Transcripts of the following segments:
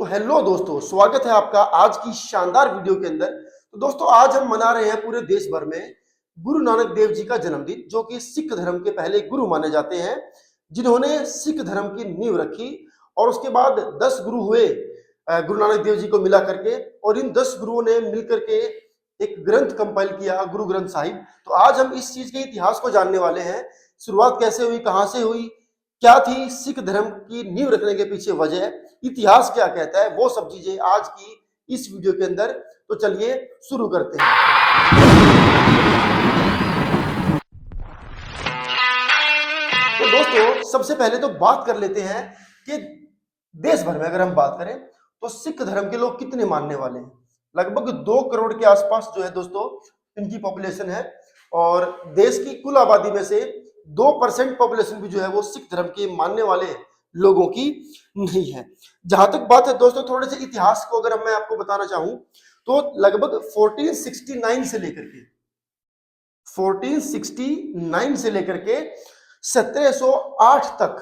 तो हेलो दोस्तों, स्वागत है आपका आज की शानदार वीडियो के अंदर। तो दोस्तों, आज हम मना रहे हैं पूरे देश भर में गुरु नानक देव जी का जन्मदिन, जो कि सिख धर्म के पहले गुरु माने जाते हैं, जिन्होंने सिख धर्म की नींव रखी। और उसके बाद 10 गुरु हुए गुरु नानक देव जी को मिला करके, और इन 10 गुरुओं ने मिलकर के एक ग्रंथ कंपाइल किया, गुरु ग्रंथ साहिब। तो आज हम इस चीज के इतिहास को जानने वाले हैं। शुरुआत कैसे हुई, कहां से हुई, क्या थी सिख धर्म की नींव रखने के पीछे वजह, इतिहास क्या कहता है, वो सब चीजें आज की इस वीडियो के अंदर। तो चलिए शुरू करते हैं। तो दोस्तों, सबसे पहले तो बात कर लेते हैं कि देश भर में अगर हम बात करें तो सिख धर्म के लोग कितने मानने वाले हैं। लगभग 2 करोड़ के आसपास जो है दोस्तों इनकी पॉपुलेशन है, और देश की कुल आबादी में से 2% पॉपुलेशन भी जो है वो सिख धर्म के मानने वाले लोगों की नहीं है। जहां तक बात है दोस्तों, थोड़े से इतिहास को अगर मैं आपको बताना चाहूं तो लगभग 1469 से लेकर के 1469 से लेकर के 1708 तक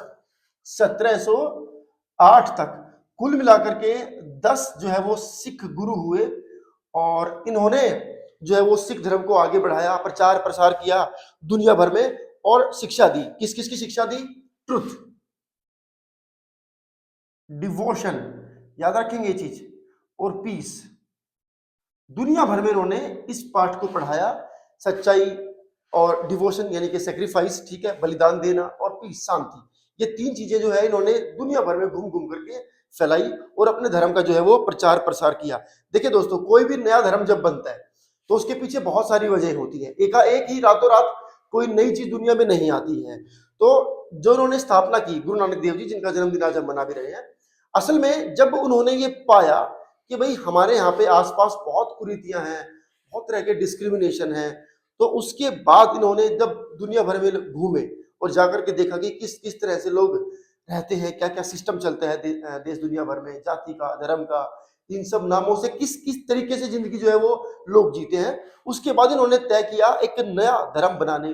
1708 तक कुल मिलाकर के 10 जो है वो सिख गुरु हुए, और इन्होंने जो है वो सिख धर्म को आगे बढ़ाया, प्रचार प्रसार किया दुनिया भर में, और शिक्षा दी। किस किस की शिक्षा दी? ट्रुथ, डिवोशन, याद रखेंगे ये चीज, और पीस। दुनिया भर में इन्होंने इस पाठ को पढ़ाया, सच्चाई और डिवोशन यानी कि सेक्रीफाइस, ठीक है, बलिदान देना, और पीस, शांति। ये 3 चीजें जो है इन्होंने दुनिया भर में घूम घूम करके फैलाई, और अपने धर्म का जो है वो प्रचार प्रसार किया। देखिए दोस्तों, कोई भी नया धर्म जब बनता है तो उसके पीछे बहुत सारी वजह होती है। एकाएक ही रातों रात कोई नई चीज दुनिया में नहीं आती है। तो जो उन्होंने स्थापना की, गुरु नानक देव जी, जिनका जन्मदिन आज हम मना भी रहे हैं, असल में जब उन्होंने ये पाया कि भाई हमारे यहाँ पे आसपास बहुत कुरीतियां हैं, बहुत तरह के डिस्क्रिमिनेशन है, तो उसके बाद इन्होंने जब दुनिया भर में घूमे और जाकर के देखा कि किस किस तरह से लोग रहते हैं, क्या क्या सिस्टम चलता है देश दुनिया भर में, जाति का, धर्म का, इन सब नामों से किस किस तरीके से जिंदगी जो है वो लोग जीते हैं। उसके बाद इन्होंने तय किया, एक नया धर्म बनाने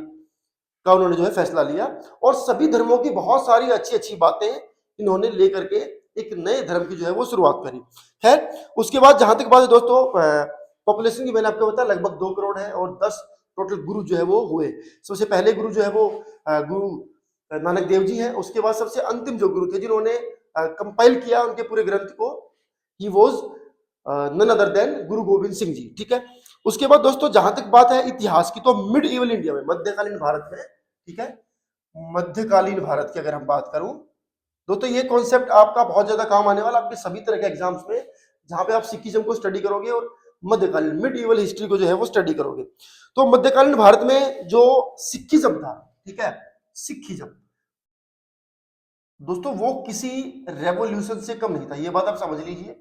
का उन्होंने जो है फैसला लिया, और सभी धर्मों की बहुत सारी अच्छी अच्छी बातें इन्होंने लेकर के एक नए धर्म की जो है वो शुरुआत करी। खैर, उसके बाद जहां तक बात है दोस्तों, पॉपुलेशन की मैंने आपको बताया लगभग 2 करोड़ है, और 10 टोटल गुरु जो है वो हुए। सबसे पहले गुरु जो है वो गुरु नानक देव जी हैं। उसके बाद सबसे अंतिम जो गुरु थे जिन्होंने कंपाइल किया उनके पूरे ग्रंथ को, he was none other than Guru Gobind Singh ji, ठीक है। उसके बाद दोस्तों, जहां तक बात है इतिहास की, तो मिड इवल इंडिया में, मध्यकालीन भारत में, ठीक है, मध्यकालीन भारत की अगर हम बात करूं दोस्तों, ये कॉन्सेप्ट आपका बहुत ज्यादा काम आने वाला आपके सभी तरह के एग्जाम्स में, जहां पे आप सिखिज्म को स्टडी करोगे और मध्यकालीन मिड इवल हिस्ट्री को जो है वो स्टडी करोगे। तो मध्यकालीन भारत में जो सिखिज्म था, ठीक है, सिखिज्म दोस्तों वो किसी रेवोल्यूशन से कम नहीं था, ये बात आप समझ लीजिए।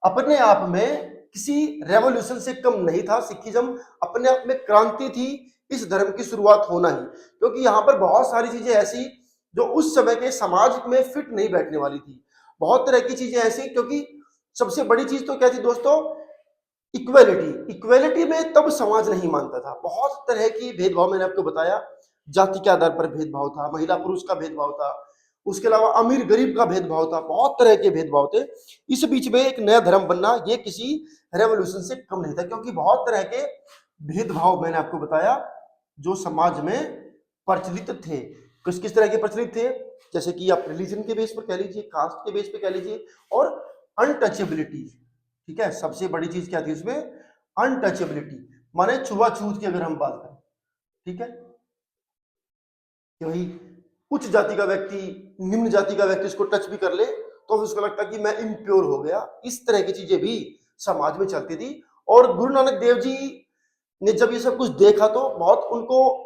अपने आप में किसी रेवोल्यूशन से कम नहीं था। सिखिज्म अपने आप में क्रांति थी, इस धर्म की शुरुआत होना ही, क्योंकि यहाँ पर बहुत सारी चीजें ऐसी जो उस समय के समाज में फिट नहीं बैठने वाली थी। बहुत तरह की चीजें ऐसी, क्योंकि सबसे बड़ी चीज तो क्या थी दोस्तों? इक्वेलिटी। इक्वेलिटी में तब समाज नहीं मानता था। बहुत तरह की भेदभाव मैंने आपको बताया, जाति के आधार पर भेदभाव था, महिला पुरुष का भेदभाव था, उसके अलावा अमीर गरीब का भेदभाव था, बहुत तरह के भेदभाव थे। इस बीच में एक नया धर्म बनना ये किसी रेवोल्यूशन से कम नहीं था, क्योंकि बहुत तरह के भेदभाव मैंने आपको बताया जो समाज में प्रचलित थे। किस किस तरह के प्रचलित थे? जैसे कि आप रिलीजन के बेस पर कह लीजिए, कास्ट के बेस पर कह लीजिए, और अनटचेबिलिटी, ठीक है। सबसे बड़ी चीज क्या थी उसमें? अनटचेबिलिटी, माने छुआछूत की अगर हम बात करें, ठीक है, कि भाई उच्च जाति का व्यक्ति निम्न जाति का व्यक्ति उसको टच भी कर ले तो उसको लगता कि मैं इम्प्योर हो गया। इस तरह की चीजें भी समाज में चलती थी। और गुरु नानक देव जी ने जब ये सब कुछ देखा तो बहुत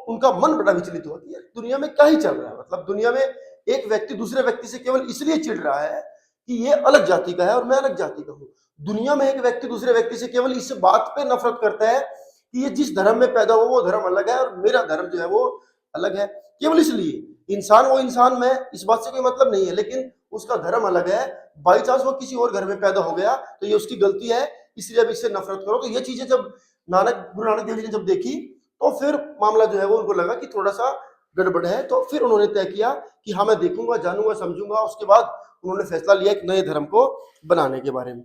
उनका मन बड़ा विचलित हुआ कि यार दुनिया में क्या ही चल रहा है। मतलब दुनिया में एक व्यक्ति दूसरे व्यक्ति से केवल इसलिए चिढ़ रहा है कि ये अलग जाति का है और मैं अलग जाति का हूँ। दुनिया में एक व्यक्ति दूसरे व्यक्ति से केवल इस बात पे नफरत करता है कि ये जिस धर्म में पैदा हुआ वो धर्म अलग है और मेरा धर्म जो है वो अलग है। केवल इसलिए इंसान वो इंसान, में इस बात से कोई मतलब नहीं है, लेकिन उसका धर्म अलग है। बाई चांस वो किसी और घर में पैदा हो गया तो ये उसकी गलती है, इसलिए अब इससे नफरत करो। तो ये चीजें जब गुरु नानक देव जी ने जब देखी तो फिर मामला जो है वो उनको लगा कि थोड़ा सा गड़बड़ है। तो फिर उन्होंने तय किया कि हाँ मैं देखूंगा, जानूंगा, समझूंगा। उसके बाद उन्होंने फैसला लिया एक नए धर्म को बनाने के बारे में।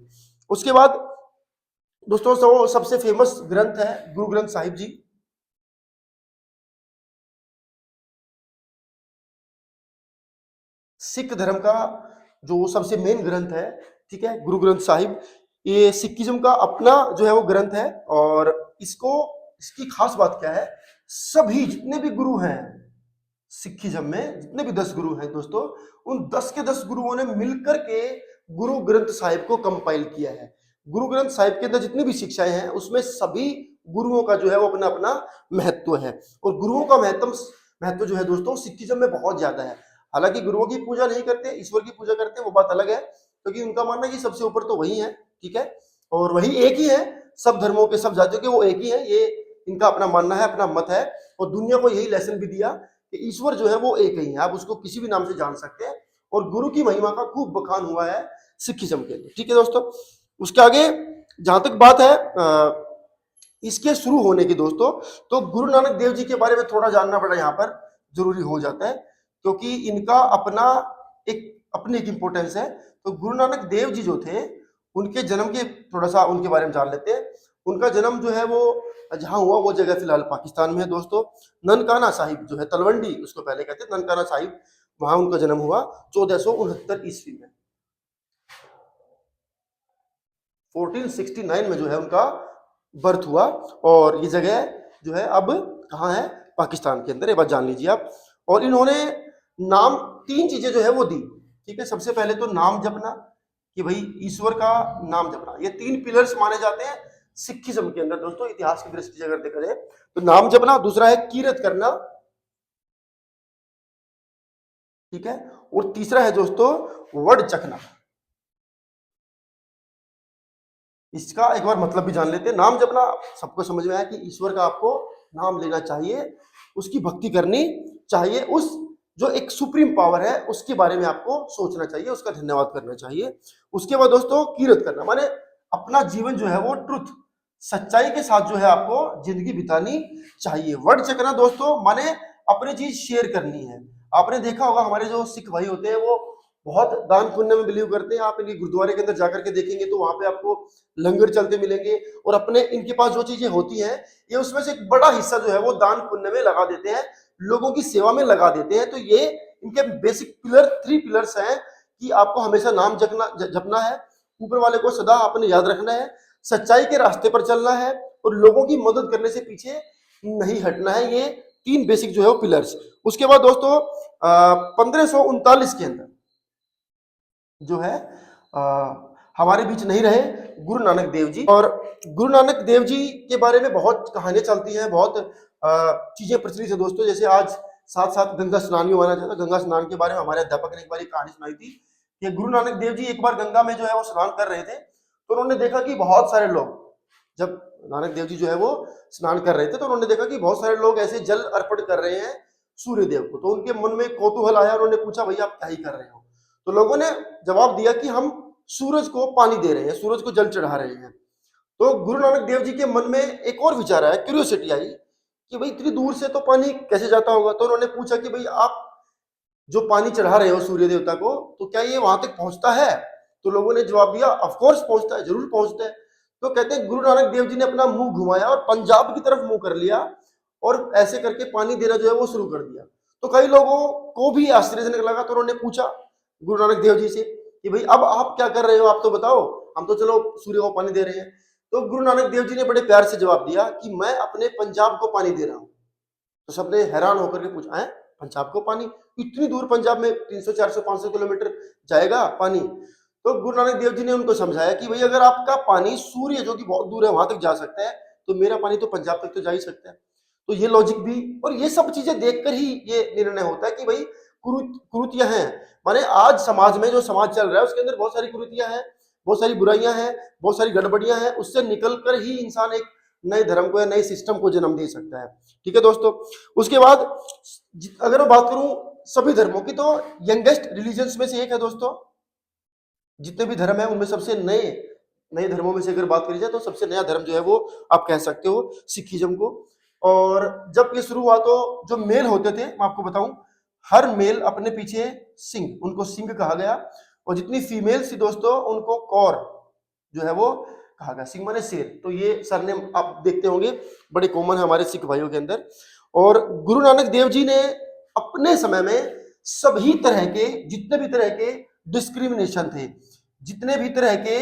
उसके बाद दोस्तों सबसे फेमस ग्रंथ है गुरु ग्रंथ साहिब जी। सिख धर्म का जो सबसे मेन ग्रंथ है, ठीक है, गुरु ग्रंथ साहिब। ये सिखिज्म का अपना जो है वो ग्रंथ है। और इसको, इसकी खास बात क्या है, सभी जितने भी गुरु हैं सिखिज्म में, जितने भी 10 गुरु हैं दोस्तों, उन 10 के 10 गुरुओं ने मिलकर के गुरु ग्रंथ साहिब को कंपाइल किया है। गुरु ग्रंथ साहिब के अंदर जितनी भी शिक्षाएं हैं उसमें सभी गुरुओं का जो है वो अपना अपना महत्व है। और गुरुओं का महत्व जो है दोस्तों सिखिज्म में बहुत ज्यादा है। हालांकि गुरुओं की पूजा नहीं करते, ईश्वर की पूजा करते हैं, वो बात अलग है, क्योंकि उनका मानना है कि सबसे ऊपर तो वही है, ठीक है, और वही एक ही है, सब धर्मों के सब जातियों के वो एक ही है, ये इनका अपना मानना है, अपना मत है। और दुनिया को यही लेसन भी दिया कि ईश्वर जो है वो एक ही है, आप उसको किसी भी नाम से जान सकते हैं। और गुरु की महिमा का खूब बखान हुआ है सिखिज्म के लिए, ठीक है दोस्तों। उसके आगे जहां तक बात है इसके शुरू होने की दोस्तों, तो गुरु नानक देव जी के बारे में थोड़ा जानना बड़ा यहाँ पर जरूरी हो जाता है, क्योंकि इनका अपना अपनी एक इंपॉर्टेंस है। तो गुरु नानक देव जी जो थे, उनके जन्म के थोड़ा सा उनके बारे में जान लेते हैं। उनका जन्म जो है वो जहां हुआ वो जगह फिलहाल पाकिस्तान में है दोस्तों। ननकाना साहिब जो है, तलवंडी उसको पहले कहते हैं, ननकाना साहिब, वहां उनका जन्म हुआ 1469 ईस्वी में। 1469 में जो है उनका बर्थ हुआ। और ये जगह जो है अब कहाँ है, पाकिस्तान के अंदर, ये बात जान लीजिए आप। और इन्होंने नाम 3 चीजें जो है वो दी, ठीक है। सबसे पहले तो नाम जपना, कि भाई ईश्वर का नाम जपना, ये 3 पिलर्स माने जाते हैं सिखिज्म के अंदर दोस्तों, इतिहास की दृष्टि से अगर देखा जाए तो नाम जपना, दूसरा है कीरत करना, ठीक है, और तीसरा है दोस्तों वड चखना। इसका एक बार मतलब भी जान लेते हैं। नाम जपना सबको समझ में आया कि ईश्वर का आपको नाम लेना चाहिए, उसकी भक्ति करनी चाहिए, उस जो एक सुप्रीम पावर है उसके बारे में आपको सोचना चाहिए, उसका धन्यवाद करना चाहिए। उसके बाद दोस्तों कीरत करना, माने अपना जीवन जो है वो ट्रुथ, सच्चाई के साथ जो है आपको जिंदगी बितानी चाहिए। वर्ड चकना दोस्तों माने अपनी चीज शेयर करनी है। आपने देखा होगा हमारे जो सिख भाई होते हैं वो बहुत दान पुण्य में बिलीव करते हैं। आप इनके गुरुद्वारे के अंदर जाकर के देखेंगे तो वहां पे आपको लंगर चलते मिलेंगे, और अपने इनके पास जो चीजें होती हैं ये उसमें से एक बड़ा हिस्सा जो है वो दान पुण्य में लगा देते हैं, लोगों की सेवा में लगा देते हैं। तो ये इनके बेसिक पिलर 3 पिलर्स हैं कि आपको हमेशा नाम जपना है, ऊपर वाले को सदा आपने याद रखना है, सच्चाई के रास्ते पर चलना है, और लोगों की मदद करने से पीछे नहीं हटना है। ये 3 बेसिक जो है वो पिलर्स। उसके बाद दोस्तों 1539 के अंदर जो है हमारे बीच नहीं रहे गुरु नानक देव जी। और गुरु नानक देव जी के बारे में बहुत कहानियां चलती हैं, बहुत चीजें प्रचलित है दोस्तों। जैसे आज साथ साथ गंगा स्नान भी माना जाता है। गंगा स्नान के बारे में हमारे अध्यापक ने एक बार कहानी सुनाई थी कि गुरु नानक देव जी एक बार गंगा में जो है वो स्नान कर रहे थे, तो उन्होंने देखा कि बहुत सारे लोग, जब नानक देव जी जो है वो स्नान कर रहे थे तो उन्होंने देखा कि बहुत सारे लोग ऐसे जल अर्पण कर रहे हैं सूर्य देव को। तो उनके मन में कौतूहल आया, उन्होंने पूछा भैया आप क्या ही कर रहे हो। तो लोगों ने जवाब दिया कि हम सूरज को पानी दे रहे हैं, सूरज को जल चढ़ा रहे हैं। तो गुरु नानक देव जी के मन में एक और विचार आया, क्यूरियोसिटी आई कि भाई इतनी दूर से तो पानी कैसे जाता होगा। तो उन्होंने पूछा कि भाई आप जो पानी चढ़ा रहे हो सूर्य देवता को, तो क्या ये वहां तक पहुंचता है। तो लोगों ने जवाब दिया ऑफ कोर्स पहुंचता है, जरूर पहुंचता है। तो कहते हैं गुरु नानक देव जी ने अपना मुंह घुमाया और पंजाब की तरफ मुंह कर लिया, और ऐसे करके पानी देना जो है वो शुरू कर दिया। तो कई लोगों को भी आश्चर्यजनक लगा, तो उन्होंने पूछा गुरु नानक देव जी से कि भाई अब आप क्या कर रहे हो, आप तो बताओ, हम तो चलो सूर्य को पानी दे रहे हैं। तो गुरु नानक देव जी ने बड़े प्यार से जवाब दिया कि मैं अपने पंजाब को पानी दे रहा हूं। तो सबने हैरान होकर के पूछा है पंजाब को पानी, इतनी दूर पंजाब में 300 400 500 किलोमीटर जाएगा पानी। तो गुरु नानक देव जी ने उनको समझाया कि भाई अगर आपका पानी सूर्य जो कि बहुत दूर है वहां तक जा सकता है, तो मेरा पानी तो पंजाब तक तो जा ही सकता है। तो ये लॉजिक भी, और ये सब चीजें देखकर ही ये निर्णय होता है कि भाई कुरीतियां हैं। माने आज समाज में जो समाज चल रहा है उसके अंदर बहुत सारी कुरीतियां हैं, बहुत सारी बुराइयां हैं, बहुत सारी गड़बड़ियां हैं। उससे निकल कर ही इंसान एक नए धर्म को या नए सिस्टम को जन्म दे सकता है, ठीक है दोस्तों। उसके बाद अगर मैं बात करूं सभी धर्मों की, तो यंगेस्ट रिलीजन्स में से एक है दोस्तों। जितने भी धर्म है उनमें सबसे नए धर्मों में से अगर बात करी जाए तो सबसे नया धर्म जो है वो आप कह सकते हो सिखिज्म को। और जब ये शुरू हुआ तो जो मेल होते थे, मैं आपको बताऊं, हर मेल अपने पीछे सिंह, उनको सिंह कहा गया, और जितनी फीमेल थी दोस्तों उनको कौर जो है वो कहा गया। सिंह माने शेर। तो ये सरनेम आप देखते होंगे बड़े कॉमन है हमारे सिख भाइयों के अंदर। और गुरु नानक देव जी ने अपने समय में सभी तरह के, जितने भी तरह के डिस्क्रिमिनेशन थे, जितने भी तरह के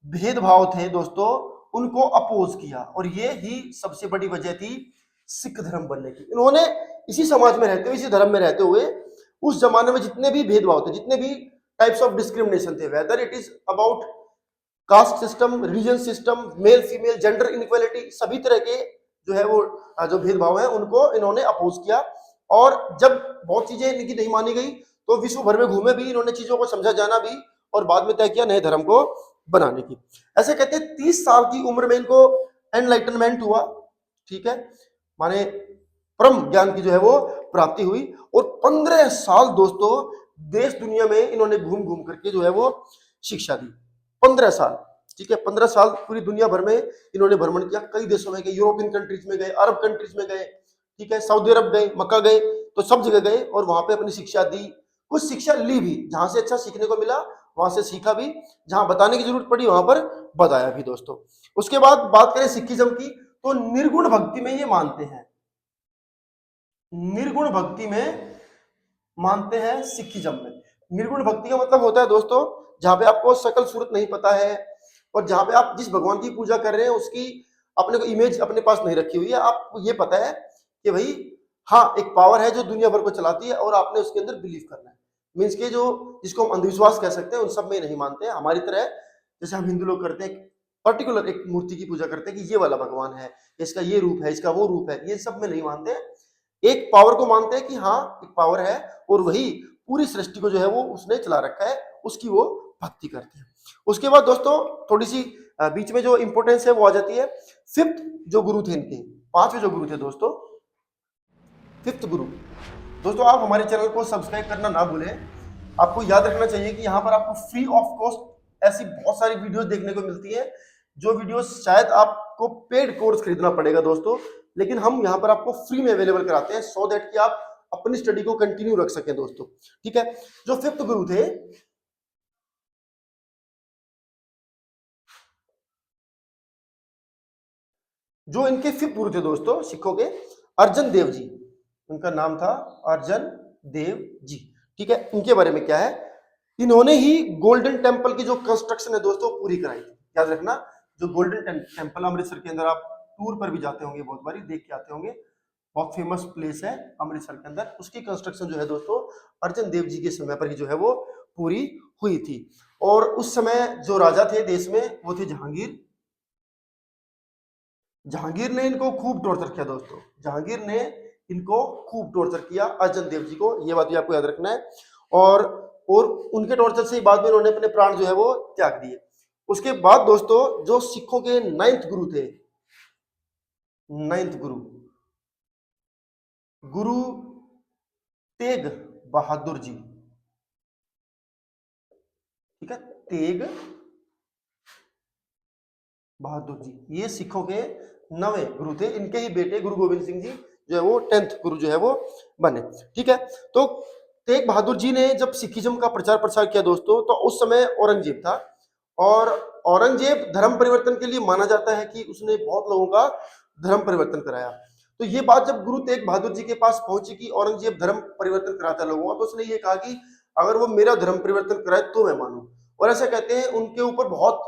भेदभाव थे दोस्तों, उनको अपोज किया। और ये ही सबसे बड़ी वजह थी सिख धर्म बनने की। इन्होंने इसी समाज में रहते हुए, इसी धर्म में रहते हुए, उस जमाने में जितने भी भेदभाव थे, जितने भी टाइप्स ऑफ डिस्क्रिमिनेशन थे, whether it is about caste system, religion system, male female, gender inequality, सभी तरह के जो है वो जो भेदभाव है उनको इन्होंने अपोज किया। और जब बहुत चीजें इनकी नहीं मानी गई तो विश्व भर में घूमे भी, इन्होंने चीजों को समझा जाना भी, और बाद में तय किया नए धर्म को बनाने की। ऐसे कहते हैं 30 साल की उम्र में इनको एनलाइटनमेंट हुआ, ठीक है, माने परम ज्ञान की जो है वो प्राप्ति हुई। और 15 साल दोस्तों देश दुनिया में इन्होंने घूम घूम करके जो है वो शिक्षा दी। 15 साल, ठीक है, 15 साल पूरी दुनिया भर में इन्होंने भ्रमण किया। कई देशों में गए, यूरोपियन कंट्रीज में गए, अरब कंट्रीज में गए, ठीक है, सऊदी अरब गए, मक्का गए, तो सब जगह गए और वहां पे अपनी शिक्षा दी। कुछ शिक्षा ली भी, जहां से अच्छा सीखने को मिला वहां से सीखा भी, जहां बताने की जरूरत पड़ी वहां पर बताया भी दोस्तों। उसके बाद बात करें सिखिज्म की, तो निर्गुण भक्ति में ये मानते हैं, निर्गुण भक्ति में मानते हैं सिखिज्म में। निर्गुण भक्ति का मतलब होता है दोस्तों जहां पे आपको शकल सूरत नहीं पता है, और जहां पे आप जिस भगवान की पूजा कर रहे हैं उसकी अपने को इमेज अपने पास नहीं रखी हुई है, आपको ये पता है कि भाई हाँ एक पावर है जो दुनिया भर को चलाती है और आपने उसके अंदर बिलीव करना है। मीन्स के जो जिसको हम अंधविश्वास कह सकते हैं उन सब में नहीं मानते हैं। हमारी तरह जैसे हम हिंदू लोग करते हैं, पर्टिकुलर एक मूर्ति की पूजा करते हैं कि ये वाला भगवान है, इसका ये रूप है, इसका वो रूप है, ये सब में नहीं मानते। एक पावर को मानते हैं कि हाँ एक पावर है और वही पूरी सृष्टि को जो है वो उसने चला रखा है, उसकी वो भक्ति करते हैं। उसके बाद दोस्तों थोड़ी सी बीच में जो इंपॉर्टेंस है वो आ जाती है। फिफ्थ जो गुरु थे इनके, पांचवें जो गुरु थे दोस्तों, फिफ्थ गुरु। दोस्तों आप हमारे चैनल को सब्सक्राइब करना ना भूलें। आपको याद रखना चाहिए कि यहाँ पर आपको फ्री ऑफ कॉस्ट ऐसी बहुत सारी वीडियोस देखने को मिलती है, जो वीडियोस शायद आपको पेड कोर्स खरीदना पड़ेगा दोस्तों, लेकिन हम यहाँ पर आपको फ्री में अवेलेबल कराते हैं, सो दैट कि आप अपनी स्टडी को कंटिन्यू रख सकें दोस्तों, ठीक है। जो फिफ्थ गुरु थे, जो इनके फिफ्थ गुरु थे दोस्तों सिखों के, अर्जन देव जी, उनका नाम था अर्जन देव जी, ठीक है। इनके बारे में क्या है, इन्होंने ही गोल्डन टेम्पल की जो कंस्ट्रक्शन है दोस्तों पूरी कराई थी। याद रखना, जो गोल्डन टेम्पल अमृतसर के अंदर, आप टूर पर भी जाते होंगे, बहुत बारी देख के आते होंगे, बहुत फेमस प्लेस है अमृतसर के अंदर, उसकी कंस्ट्रक्शन जो है दोस्तों अर्जन देव जी के समय पर ही जो है वो पूरी हुई थी। और उस समय जो राजा थे देश में वो थे जहांगीर। जहांगीर ने इनको खूब टॉर्चर किया दोस्तों, जहांगीर ने इनको खूब टॉर्चर किया अर्जन देव जी को, ये बात भी आपको याद रखना है। और उनके टॉर्चर से बाद में इन्होंने अपने प्राण जो है वो त्याग दिए। उसके बाद दोस्तों जो सिखों के नाइन्थ गुरु थे, नाइन्थ गुरु, गुरु तेग बहादुर जी, ठीक है, तेग बहादुर जी, ये सिखों के 9वें गुरु थे। इनके ही बेटे गुरु गोविंद सिंह जी जो है वो 10th गुरु जो है वो बने, ठीक है। तो तेग बहादुर जी ने जब सिखिज्म का प्रचार प्रसार किया दोस्तों, तो उस समय औरंगजेब था, और औरंगजेब धर्म परिवर्तन के लिए माना जाता है कि उसने बहुत लोगों का धर्म परिवर्तन कराया। तो ये बात जब गुरु तेग बहादुर जी के पास पहुंची कि औरंगजेब धर्म परिवर्तन कराता है लोगों का, तो उसने ये कहा कि अगर वो मेरा धर्म परिवर्तन कराए तो मैं मानूं। और ऐसा कहते हैं उनके ऊपर बहुत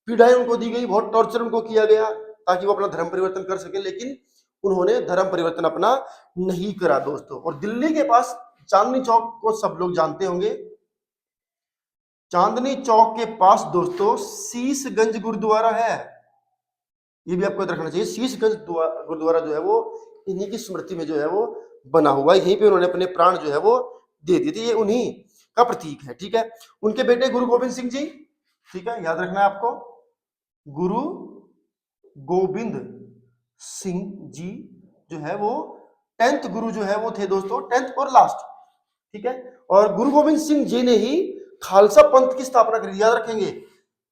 पीड़ाएं उनको दी गई, बहुत टॉर्चर उनको किया गया ताकि वो अपना धर्म परिवर्तन कर सके, लेकिन उन्होंने धर्म परिवर्तन अपना नहीं करा दोस्तों। और दिल्ली के पास चांदनी चौक को सब लोग जानते होंगे, चांदनी चौक के पास दोस्तों शीशगंज गुरुद्वारा है, ये भी आपको याद रखना चाहिए। शीशगंज गुरुद्वारा जो है वो इन्हीं की स्मृति में जो है वो बना हुआ है, यहीं पे उन्होंने अपने प्राण जो है वो दे दिए थे, ये उन्हीं का प्रतीक है, ठीक है। उनके बेटे गुरु गोविंद सिंह जी, ठीक है, याद रखना है आपको, गुरु गोविंद सिंह जी जो है वो 10th गुरु जो है वो थे दोस्तों, 10th और लास्ट, ठीक है। और गुरु गोविंद सिंह जी ने ही खालसा पंथ की स्थापना करी, याद रखेंगे,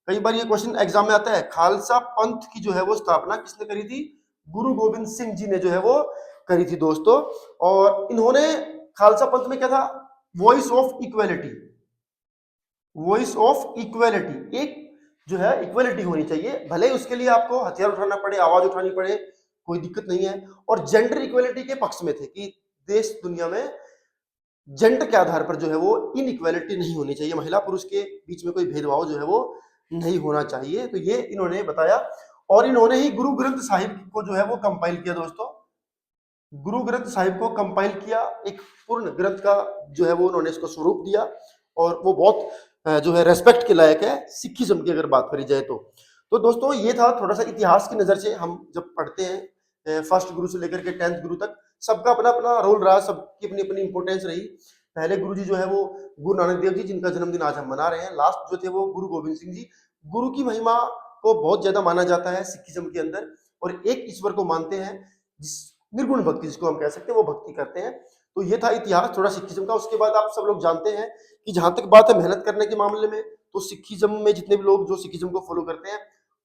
कई बार ये क्वेश्चन एग्जाम में आता है, खालसा पंथ की जो है वो स्थापना किसने करी थी, गुरु गोविंद सिंह जी ने जो है वो करी थी दोस्तों। और इन्होंने खालसा पंथ में क्या था, voice of equality, voice of equality, एक जो है इक्वेलिटी होनी चाहिए, भले ही उसके लिए आपको हथियार उठाना पड़े, आवाज उठानी पड़े, कोई दिक्कत नहीं है। और जेंडर इक्वेलिटी के पक्ष में थे कि देश दुनिया में जेंडर के आधार पर जो है वो इनइक्वालिटी नहीं होनी चाहिए, महिला पुरुष के बीच में कोई भेदभाव जो है वो नहीं होना चाहिए। तो ये इन्होंने बताया। और इन्होंने ही गुरु ग्रंथ साहिब को जो है वो कंपाइल किया दोस्तों, गुरु ग्रंथ साहिब को कंपाइल किया, एक पूर्ण ग्रंथ का जो है वो उन्होंने इसको स्वरूप दिया। और वो बहुत जो है रेस्पेक्ट के लायक है सिखिज्म की अगर बात करी जाए तो दोस्तों ये था थोड़ा सा इतिहास की नजर से। हम जब पढ़ते हैं फर्स्ट गुरु से लेकर के 10th गुरु तक, सबका अपना अपना रोल रहा, सबकी अपनी अपनी इंपॉर्टेंस रही। पहले गुरु जी जो है वो गुरु नानक देव जी, जिनका जन्मदिन आज हम मना रहे हैं। लास्ट जो थे वो गुरु गोविंद सिंह जी। गुरु की महिमा को बहुत ज्यादा माना जाता है सिखिज्म के अंदर, और एक ईश्वर को मानते हैं, जिस निर्गुण भक्ति जिसको हम कह सकते हैं, वो भक्ति करते हैं। तो ये था इतिहास थोड़ा सिखिज्म का। उसके बाद आप सब लोग जानते हैं कि जहां तक बात है मेहनत करने के मामले में, तो सिखिज्म में जितने भी लोग जो सिखिज्म को फॉलो करते हैं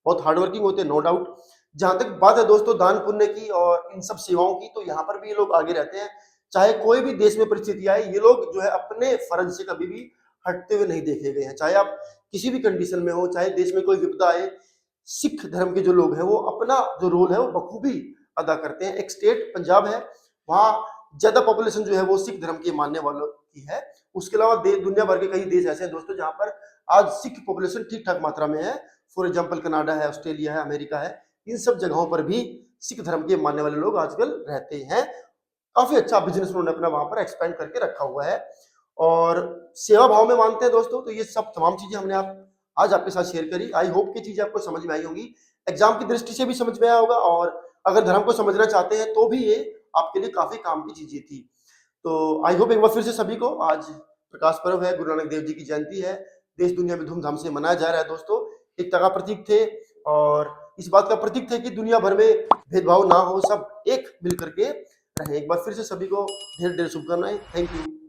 बहुत हार्डवर्किंग होते हैं, नो डाउट। जहां तक बात है दोस्तों दान पुण्य की और इन सब सेवाओं की, तो यहाँ पर भी ये लोग आगे रहते हैं। चाहे कोई भी देश में परिस्थिति आए, ये लोग जो है अपने फर्ज से कभी भी हटते हुए नहीं देखे गए हैं। चाहे आप किसी भी कंडीशन में हो, चाहे देश में कोई विपदा आए, सिख धर्म के जो लोग हैं वो अपना जो रोल है वो बखूबी अदा करते हैं। एक स्टेट पंजाब है, वहाँ ज्यादा पॉपुलेशन जो है वो सिख धर्म के मानने वालों की है। उसके अलावा दुनिया भर के कई देश ऐसे हैं दोस्तों जहां पर आज सिख पॉपुलेशन ठीक ठाक मात्रा में है। फॉर एग्जांपल कनाडा है, ऑस्ट्रेलिया है, अमेरिका है, इन सब जगहों पर भी सिख धर्म के मानने वाले लोग आजकल रहते हैं। काफी अच्छा बिजनेस उन्होंने अपना वहां पर एक्सपेंड करके रखा हुआ है और सेवा भाव में मानते हैं दोस्तों। तो ये सब तमाम चीजें हमने आज आपके साथ शेयर करी। आई होप कि चीजें आपको समझ में आई होंगी, एग्जाम की दृष्टि से भी समझ में आया होगा, और अगर धर्म को समझना चाहते हैं तो भी ये आपके लिए काफी काम की चीजें थी। तो आई होप एक बार फिर से सभी को, आज प्रकाश पर्व है, गुरु नानक देव जी की जयंती है, देश दुनिया में धूमधाम से मनाया जा रहा है दोस्तों। एकता का प्रतीक थे और इस बात का प्रतीक थे कि दुनिया भर में भेदभाव ना हो, सब एक मिल करके रहे। एक बार फिर से सभी को ढेर ढेर शुभकामनाएं। Thank you.